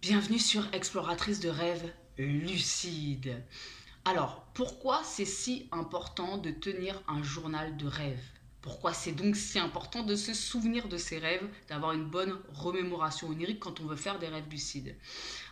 Bienvenue sur Exploratrice de rêves lucides. Alors, pourquoi c'est si important de tenir un journal de rêves? Pourquoi c'est donc si important de se souvenir de ses rêves, d'avoir une bonne remémoration onirique quand on veut faire des rêves lucides?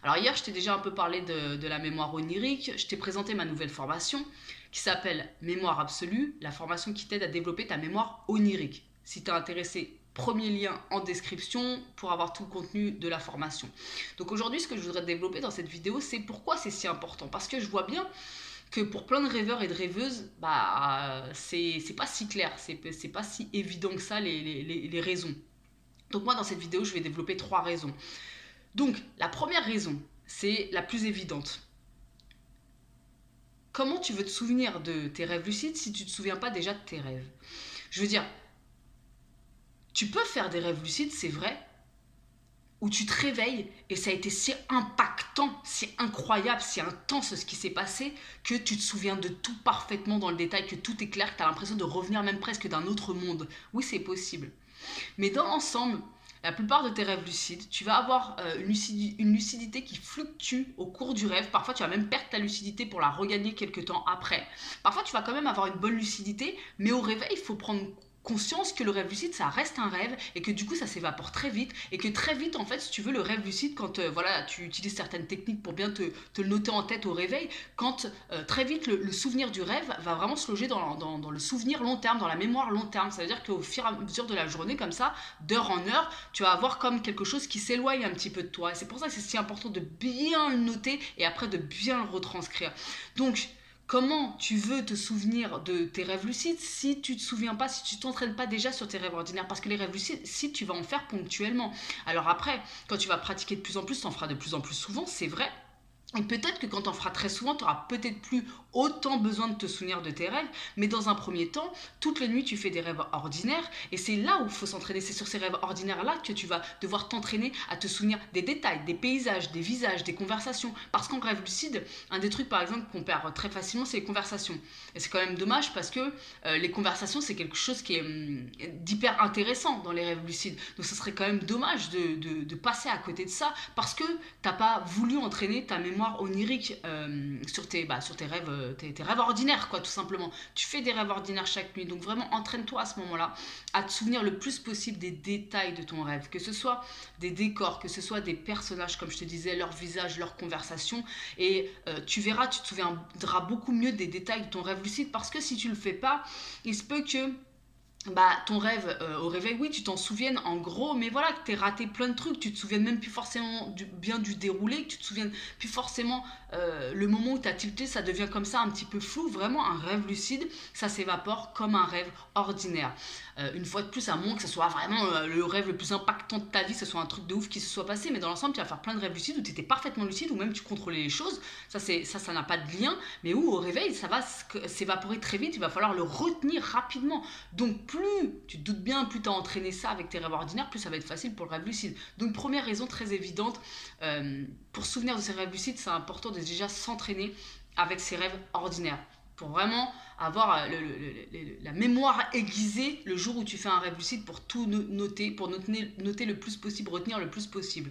Alors hier, je t'ai déjà un peu parlé de la mémoire onirique, je t'ai présenté ma nouvelle formation qui s'appelle Mémoire absolue, la formation qui t'aide à développer ta mémoire onirique. Si tu es intéressé, premier lien en description pour avoir tout le contenu de la formation. Donc aujourd'hui, ce que je voudrais développer dans cette vidéo, c'est pourquoi c'est si important. Parce que je vois bien que pour plein de rêveurs et de rêveuses, c'est pas si clair, c'est pas si évident que ça les raisons. Donc moi, dans cette vidéo, je vais développer 3 raisons. Donc la première raison, c'est la plus évidente. Comment tu veux te souvenir de tes rêves lucides si tu ne te souviens pas déjà de tes rêves? Je veux dire, tu peux faire des rêves lucides, c'est vrai, où tu te réveilles et ça a été si impactant, si incroyable, si intense ce qui s'est passé que tu te souviens de tout parfaitement dans le détail, que tout est clair, que tu as l'impression de revenir même presque d'un autre monde. Oui, c'est possible. Mais dans l'ensemble, la plupart de tes rêves lucides, tu vas avoir une lucidité qui fluctue au cours du rêve. Parfois, tu vas même perdre ta lucidité pour la regagner quelques temps après. Parfois, tu vas quand même avoir une bonne lucidité, mais au réveil, il faut prendre conscience que le rêve lucide ça reste un rêve et que du coup ça s'évapore très vite et que très vite en fait si tu veux le rêve lucide quand voilà tu utilises certaines techniques pour bien te le noter en tête au réveil quand très vite le souvenir du rêve va vraiment se loger dans le souvenir long terme, dans la mémoire long terme. Ça veut dire qu'au fur et à mesure de la journée comme ça, d'heure en heure, tu vas avoir comme quelque chose qui s'éloigne un petit peu de toi et c'est pour ça que c'est si important de bien le noter et après de bien le retranscrire. Donc comment tu veux te souvenir de tes rêves lucides si tu ne te souviens pas, si tu ne t'entraînes pas déjà sur tes rêves ordinaires? Parce que les rêves lucides, si tu vas en faire ponctuellement. Alors après, quand tu vas pratiquer de plus en plus, tu en feras de plus en plus souvent, c'est vrai. Et peut-être que quand tu en feras très souvent, tu n'auras peut-être plus autant besoin de te souvenir de tes rêves, mais dans un premier temps, toutes les nuits, tu fais des rêves ordinaires, et c'est là où il faut s'entraîner. C'est sur ces rêves ordinaires-là que tu vas devoir t'entraîner à te souvenir des détails, des paysages, des visages, des conversations. Parce qu'en rêve lucide, un des trucs, par exemple, qu'on perd très facilement, c'est les conversations. Et c'est quand même dommage parce que les conversations, c'est quelque chose qui est d'hyper intéressant dans les rêves lucides. Donc, ce serait quand même dommage de passer à côté de ça parce que tu n'as pas voulu entraîner ta mémoire onirique sur tes rêves, tes rêves ordinaires, quoi, tout simplement. Tu fais des rêves ordinaires chaque nuit, donc vraiment entraîne-toi à ce moment-là à te souvenir le plus possible des détails de ton rêve, que ce soit des décors, que ce soit des personnages, comme je te disais, leur visage, leur conversation, et tu verras, tu te souviendras beaucoup mieux des détails de ton rêve lucide, parce que si tu le fais pas, il se peut que ton rêve au réveil, oui, tu t'en souviennes en gros, mais voilà, que t'aies raté plein de trucs, tu te souviens même plus forcément bien du déroulé, que tu te souviens plus forcément le moment où t'as tilté, ça devient comme ça un petit peu flou. Vraiment, un rêve lucide, ça s'évapore comme un rêve ordinaire. Une fois de plus, à moins que ce soit vraiment le rêve le plus impactant de ta vie, que ce soit un truc de ouf qui se soit passé, mais dans l'ensemble, tu vas faire plein de rêves lucides où tu étais parfaitement lucide, ou même tu contrôlais les choses, ça n'a pas de lien, mais où au réveil, ça va s'évaporer très vite, il va falloir le retenir rapidement. Donc plus tu te doutes bien, plus tu as entraîné ça avec tes rêves ordinaires, plus ça va être facile pour le rêve lucide. Donc première raison très évidente, pour se souvenir de ces rêves lucides, c'est important de déjà s'entraîner avec ses rêves ordinaires. Pour vraiment avoir la mémoire aiguisée le jour où tu fais un rêve lucide pour tout noter, pour noter le plus possible, retenir le plus possible.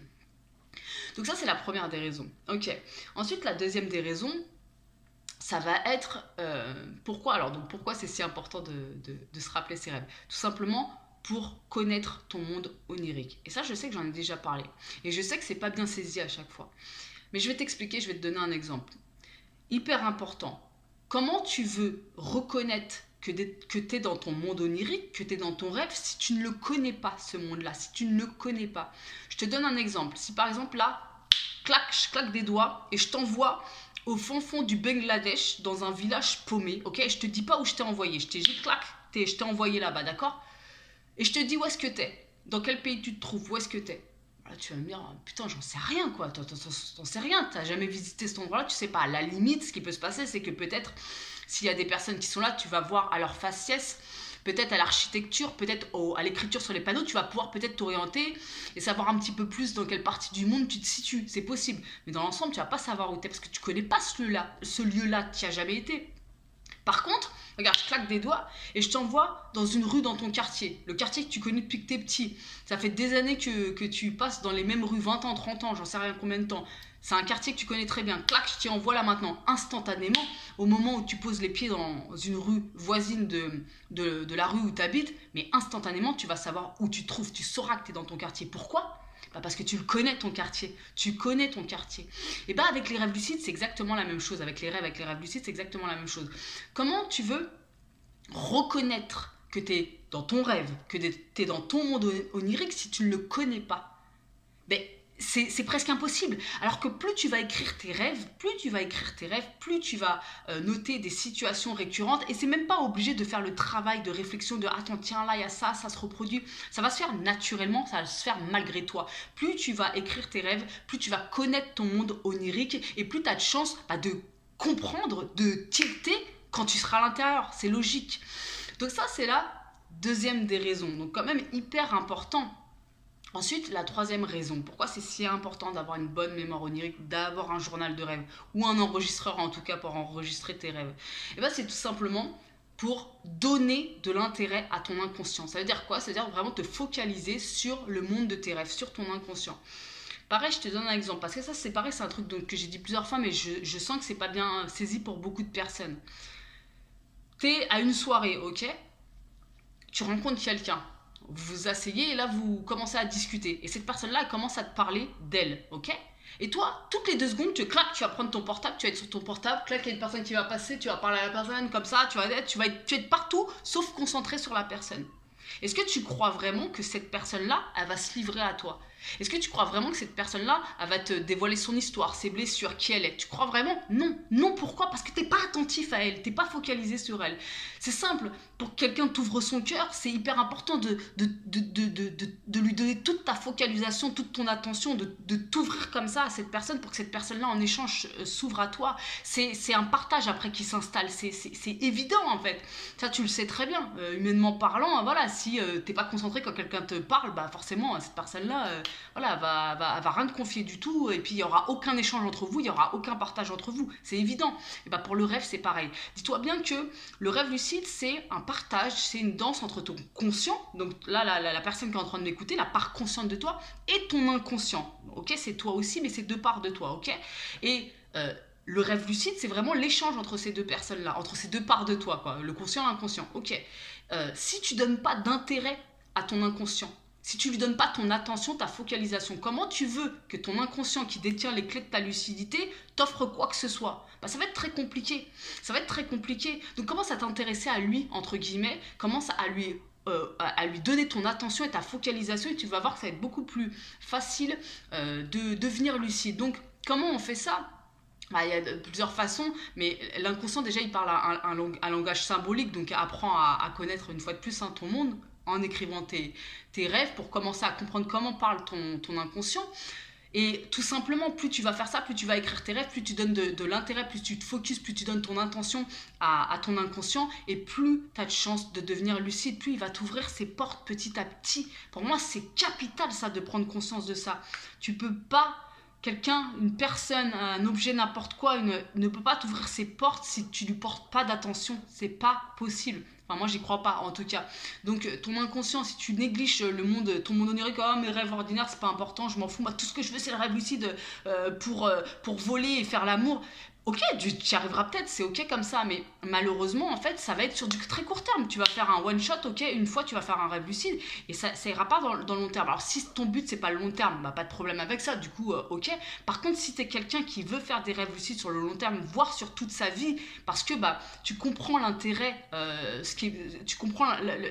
Donc ça c'est la première des raisons. Ok. Ensuite la deuxième des raisons, ça va être pourquoi c'est si important de se rappeler ses rêves? Tout simplement pour connaître ton monde onirique. Et ça, je sais que j'en ai déjà parlé. Et je sais que c'est pas bien saisi à chaque fois. Mais je vais t'expliquer, je vais te donner un exemple. Hyper important. Comment tu veux reconnaître que tu es dans ton monde onirique, que tu es dans ton rêve, si tu ne le connais pas, ce monde-là, si tu ne le connais pas? Je te donne un exemple. Si par exemple là, je claque des doigts et je t'envoie au fond du Bangladesh, dans un village paumé, ok? Je te dis pas où je t'ai envoyé, je t'ai envoyé là-bas, d'accord? Et je te dis où est-ce que t'es, dans quel pays tu te trouves, où est-ce que t'es? Là, tu vas me dire, putain, j'en sais rien, quoi, t'en sais rien, t'as jamais visité cet endroit-là, tu sais pas. À la limite, ce qui peut se passer, c'est que peut-être, s'il y a des personnes qui sont là, tu vas voir à leur faciès, peut-être à l'architecture, peut-être à l'écriture sur les panneaux, tu vas pouvoir peut-être t'orienter et savoir un petit peu plus dans quelle partie du monde tu te situes. C'est possible. Mais dans l'ensemble, tu vas pas savoir où tu es parce que tu connais pas ce lieu-là, tu n'y as jamais été. Par contre, regarde, je claque des doigts et je t'envoie dans une rue dans ton quartier. Le quartier que tu connais depuis que tu es petit. Ça fait des années que tu passes dans les mêmes rues, 20 ans, 30 ans, j'en sais rien combien de temps. C'est un quartier que tu connais très bien. Clac, je t'y envoie là maintenant, instantanément, au moment où tu poses les pieds dans une rue voisine de la rue où tu habites, mais instantanément, tu vas savoir où tu te trouves. Tu sauras que tu es dans ton quartier. Pourquoi ? Parce que tu le connais ton quartier, tu connais ton quartier. Et bien avec les rêves lucides, c'est exactement la même chose. Avec les rêves lucides, c'est exactement la même chose. Comment tu veux reconnaître que tu es dans ton rêve, que tu es dans ton monde onirique si tu ne le connais pas? Ben, c'est presque impossible. Alors que plus tu vas écrire tes rêves, plus tu vas noter des situations récurrentes, et c'est même pas obligé de faire le travail de réflexion de attends, tiens, là il y a ça, ça se reproduit. Ça va se faire naturellement, ça va se faire malgré toi. Plus tu vas écrire tes rêves, plus tu vas connaître ton monde onirique, et plus tu as de chance de comprendre, de tilter quand tu seras à l'intérieur. C'est logique. Donc ça, c'est la deuxième des raisons. Donc quand même hyper important. Ensuite, la troisième raison, pourquoi c'est si important d'avoir une bonne mémoire onirique, d'avoir un journal de rêve, ou un enregistreur en tout cas pour enregistrer tes rêves, et bien c'est tout simplement pour donner de l'intérêt à ton inconscient. Ça veut dire quoi? Ça veut dire vraiment te focaliser sur le monde de tes rêves, sur ton inconscient. Pareil, je te donne un exemple, parce que ça c'est pareil, c'est un truc que j'ai dit plusieurs fois, mais je sens que c'est pas bien saisi pour beaucoup de personnes. T'es à une soirée, ok? Tu rencontres quelqu'un. Vous vous asseyez et là vous commencez à discuter. Et cette personne-là, elle commence à te parler d'elle, ok? Et toi, toutes les 2 secondes, tu vas prendre ton portable, tu vas être sur ton portable, clac, il y a une personne qui va passer, tu vas parler à la personne comme ça, tu vas être partout, sauf concentré sur la personne. Est-ce que tu crois vraiment que cette personne-là, elle va se livrer à toi? Est-ce que tu crois vraiment que cette personne-là, elle va te dévoiler son histoire, ses blessures, qui elle est? Tu crois vraiment? Non. Non, pourquoi? Parce que t'es pas attentif à elle, t'es pas focalisé sur elle. C'est simple, pour que quelqu'un t'ouvre son cœur, c'est hyper important de lui donner toute ta focalisation, toute ton attention, de t'ouvrir comme ça à cette personne pour que cette personne-là, en échange, s'ouvre à toi. C'est un partage après qui s'installe, c'est évident en fait. Ça, tu le sais très bien. Humainement parlant, voilà, si t'es pas concentré quand quelqu'un te parle, bah forcément, cette personne-là, voilà, elle va rien te confier du tout, et puis il y aura aucun échange entre vous, il y aura aucun partage entre vous, c'est évident. Et bah pour le rêve, c'est pareil. Dis-toi bien que le rêve lucide, c'est un partage, c'est une danse entre ton conscient, donc là, la personne qui est en train de m'écouter, la part consciente de toi, et ton inconscient. Ok, c'est toi aussi, mais c'est 2 parts de toi, ok? Et le rêve lucide, c'est vraiment l'échange entre ces 2 personnes-là, entre ces 2 parts de toi, quoi, le conscient et l'inconscient. Ok. Si tu donnes pas d'intérêt à ton inconscient, si tu lui donnes pas ton attention, ta focalisation, comment tu veux que ton inconscient qui détient les clés de ta lucidité t'offre quoi que ce soit? Bah, ça va être très compliqué. Ça va être très compliqué. Donc commence à t'intéresser à lui, entre guillemets, commence à lui donner ton attention et ta focalisation, et tu vas voir que ça va être beaucoup plus facile de devenir lucide. Donc comment on fait ça? Bah, il y a plusieurs façons, mais l'inconscient déjà il parle un langage symbolique, donc apprends à connaître une fois de plus ton monde en écrivant tes rêves pour commencer à comprendre comment parle ton inconscient. Et tout simplement, plus tu vas faire ça, plus tu vas écrire tes rêves, plus tu donnes de l'intérêt, plus tu te focuses, plus tu donnes ton intention à ton inconscient, et plus tu as de chances de devenir lucide, plus il va t'ouvrir ses portes petit à petit. Pour moi, c'est capital ça, de prendre conscience de ça. Tu peux pas... Quelqu'un, une personne, un objet, n'importe quoi, ne peut pas t'ouvrir ses portes si tu lui portes pas d'attention. C'est pas possible. Enfin, moi, j'y crois pas, en tout cas. Donc, ton inconscient, si tu négliges ton monde onirique, oh, mes rêves ordinaires, c'est pas important, je m'en fous. Moi, tout ce que je veux, c'est le rêve lucide pour voler et faire l'amour. Ok, tu y arriveras peut-être, c'est ok comme ça, mais malheureusement, en fait, ça va être sur du très court terme. Tu vas faire un one shot, ok, une fois, tu vas faire un rêve lucide, et ça ira pas dans le long terme. Alors, si ton but, c'est pas le long terme, bah, pas de problème avec ça, du coup, ok. Par contre, si t'es quelqu'un qui veut faire des rêves lucides sur le long terme, voire sur toute sa vie, parce que bah, tu comprends l'intérêt,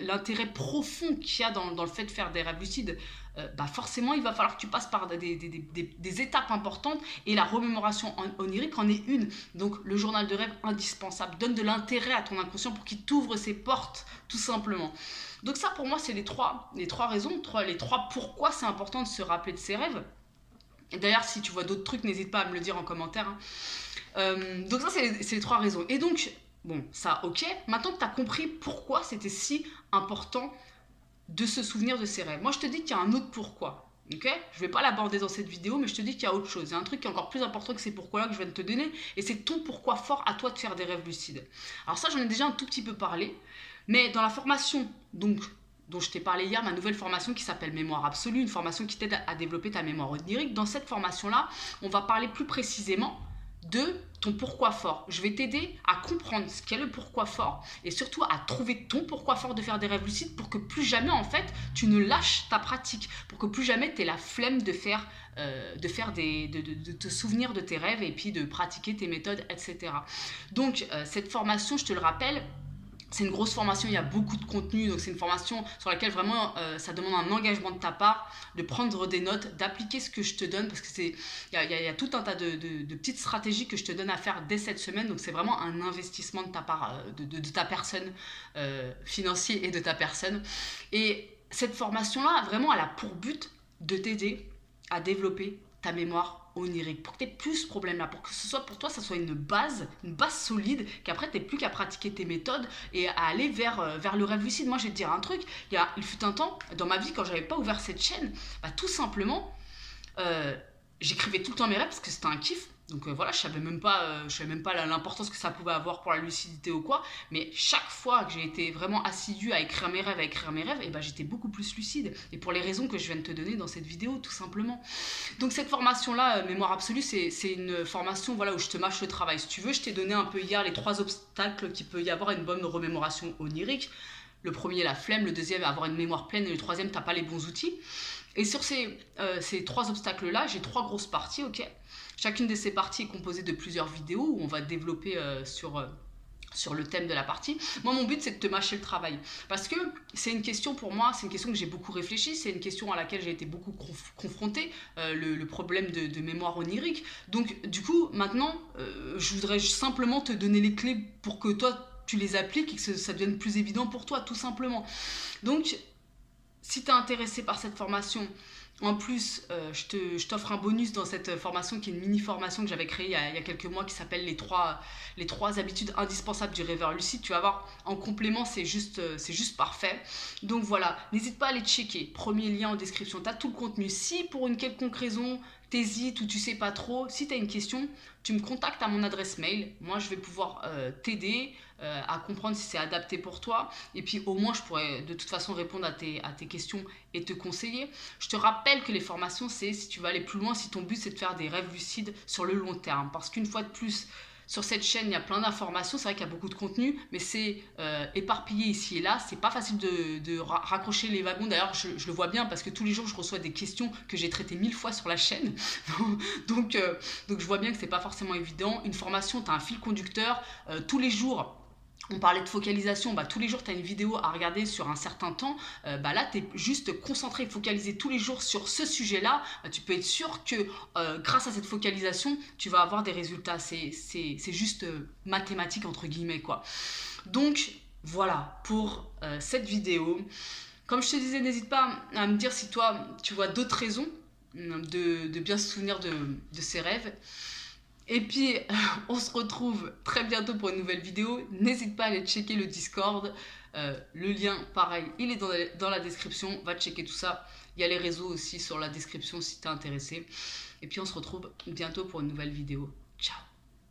l'intérêt profond qu'il y a dans le fait de faire des rêves lucides, bah forcément il va falloir que tu passes par des étapes importantes, et la remémoration onirique en est une. Donc le journal de rêve, indispensable, donne de l'intérêt à ton inconscient pour qu'il t'ouvre ses portes, tout simplement. Donc ça pour moi c'est les trois raisons, les trois pourquoi c'est important de se rappeler de ses rêves. Et d'ailleurs si tu vois d'autres trucs, n'hésite pas à me le dire en commentaire, hein. Donc ça c'est les 3 raisons. Et donc bon, ça ok, maintenant que tu as compris pourquoi c'était si important de se souvenir de ses rêves. Moi, je te dis qu'il y a un autre pourquoi. Ok, je vais pas l'aborder dans cette vidéo, mais je te dis qu'il y a autre chose. Il y a un truc qui est encore plus important que ces pourquoi-là que je viens de te donner, et c'est ton pourquoi fort à toi de faire des rêves lucides. Alors ça, j'en ai déjà un tout petit peu parlé, mais dans la formation donc, dont je t'ai parlé hier, ma nouvelle formation qui s'appelle Mémoire Absolue, une formation qui t'aide à développer ta mémoire onirique, dans cette formation-là, on va parler plus précisément de ton pourquoi fort. Je vais t'aider à comprendre ce qu'est le pourquoi fort et surtout à trouver ton pourquoi fort de faire des rêves lucides pour que plus jamais en fait tu ne lâches ta pratique, pour que plus jamais tu aies la flemme de te souvenir de tes rêves et puis de pratiquer tes méthodes, etc. Donc cette formation, je te le rappelle, c'est une grosse formation, il y a beaucoup de contenu, donc c'est une formation sur laquelle vraiment ça demande un engagement de ta part, de prendre des notes, d'appliquer ce que je te donne, parce que il y a tout un tas de petites stratégies que je te donne à faire dès cette semaine, donc c'est vraiment un investissement de ta part, de ta personne, financier et de ta personne. Et cette formation-là, vraiment, elle a pour but de t'aider à développer ta mémoire onirique, pour que tu n'aies plus ce problème-là, pour que ce soit pour toi, ça soit une base solide, qu'après tu n'aies plus qu'à pratiquer tes méthodes et à aller vers le rêve lucide. Moi, je vais te dire un truc, il fut un temps, dans ma vie, quand j'avais pas ouvert cette chaîne, tout simplement, j'écrivais tout le temps mes rêves parce que c'était un kiff. Donc voilà, je savais même pas l'importance que ça pouvait avoir pour la lucidité ou quoi. Mais chaque fois que j'ai été vraiment assidue à écrire mes rêves, et ben j'étais beaucoup plus lucide. Et pour les raisons que je viens de te donner dans cette vidéo, tout simplement. Donc cette formation-là, Mémoire Absolue, c'est une formation voilà, où je te mâche le travail. Si tu veux, je t'ai donné un peu hier les 3 obstacles qu'il peut y avoir à une bonne remémoration onirique. Le premier, la flemme. Le deuxième, avoir une mémoire pleine. Et le troisième, t'as pas les bons outils. Et sur ces 3 obstacles-là, j'ai 3 grosses parties, ok. Chacune de ces parties est composée de plusieurs vidéos où on va développer sur le thème de la partie. Moi, mon but, c'est de te mâcher le travail. Parce que c'est une question pour moi, c'est une question que j'ai beaucoup réfléchi, c'est une question à laquelle j'ai été beaucoup confrontée, le problème de mémoire onirique. Donc, du coup, maintenant, je voudrais simplement te donner les clés pour que toi, tu les appliques et que ça devienne plus évident pour toi, tout simplement. Donc, si tu es intéressé par cette formation, en plus, je t'offre un bonus dans cette formation qui est une mini-formation que j'avais créée il y a quelques mois qui s'appelle les 3 habitudes indispensables du rêveur lucide. Tu vas voir, en complément, c'est juste parfait. Donc voilà, n'hésite pas à aller checker. Premier lien en description, tu as tout le contenu. Si pour une quelconque raison, t'hésites ou tu sais pas trop, si tu as une question, tu me contactes à mon adresse mail. Moi, je vais pouvoir t'aider à comprendre si c'est adapté pour toi. Et puis, au moins, je pourrais de toute façon répondre à tes questions et te conseiller. Je te rappelle que les formations, c'est si tu veux aller plus loin, si ton but, c'est de faire des rêves lucides sur le long terme. Parce qu'une fois de plus, sur cette chaîne, il y a plein d'informations. C'est vrai qu'il y a beaucoup de contenu, mais c'est éparpillé ici et là. C'est pas facile de raccrocher les wagons. D'ailleurs, je le vois bien parce que tous les jours, je reçois des questions que j'ai traitées 1000 fois sur la chaîne. donc, je vois bien que c'est pas forcément évident. Une formation, tu as un fil conducteur. Tous les jours, on parlait de focalisation, tous les jours tu as une vidéo à regarder sur un certain temps, là tu es juste concentré, focalisé tous les jours sur ce sujet-là, tu peux être sûr que grâce à cette focalisation, tu vas avoir des résultats, c'est juste mathématique entre guillemets quoi. Donc voilà pour cette vidéo. Comme je te disais, n'hésite pas à me dire si toi tu vois d'autres raisons de bien se souvenir de ces rêves. Et puis, on se retrouve très bientôt pour une nouvelle vidéo. N'hésite pas à aller checker le Discord. Le lien, pareil, il est dans la description. Va checker tout ça. Il y a les réseaux aussi sur la description si t'es intéressé. Et puis, on se retrouve bientôt pour une nouvelle vidéo. Ciao!